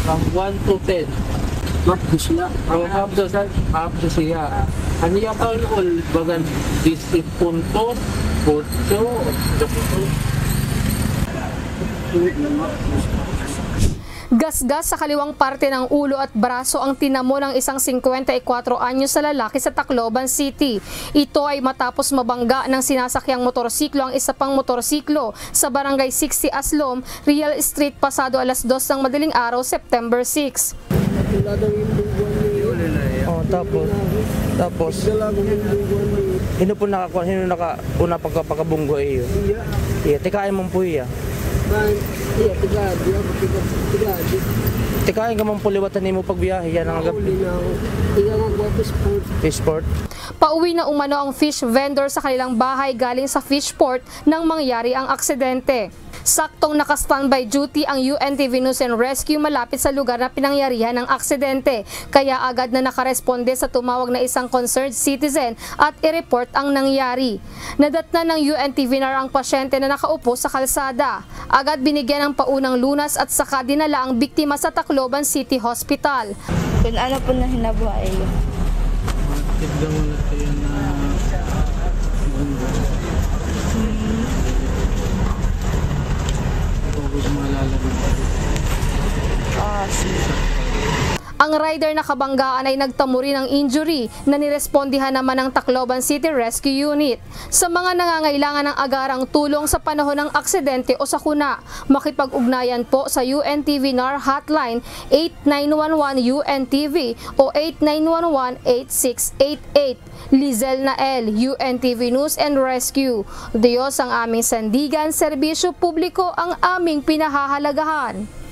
From 1 to 10. Mapos na. From half to siya. Ano yung all bagan 10 puntos, 8. Gasgas sa kaliwang parte ng ulo at braso ang tinamo ng isang 54 anyos sa lalaki sa Tacloban City. Ito ay matapos mabangga ng sinasakyang motorsiklo ang isa pang motorsiklo sa Barangay 60 Aslom, Real Street pasado alas 2 ng madaling araw, September 6. Oh, tapos hino po una pagkabunggo iyo. Iya, tikain mo po iya. Tikain ka mong puliwatan mo pagbiyahe yan ang gabi. Fishport. Pauwi na umano ang fish vendor sa kanilang bahay galing sa fishport nang mangyari ang aksidente. Saktong naka-standby duty ang UNTV News and Rescue malapit sa lugar na pinangyarihan ng aksidente, kaya agad na nakaresponde sa tumawag na isang concerned citizen at i-report ang nangyari. Nadatnan ng UNTV NAR ang pasyente na nakaupo sa kalsada. Agad binigyan ng paunang lunas at saka dinala ang biktima sa Tacloban City Hospital. Kung ano po na hinabuhay. Tignan mo na kayo na Ang rider na kabanggaan ay nagtamo rin ng injury na nirespondihan naman ng Tacloban City Rescue Unit. Sa mga nangangailangan ng agarang tulong sa panahon ng aksidente o sakuna, makipag-ugnayan po sa UNTV NAR hotline 8911-UNTV o 8911-8688. Lizel Nael, UNTV News and Rescue. Diyos ang aming sandigan, serbisyo publiko ang aming pinahahalagahan.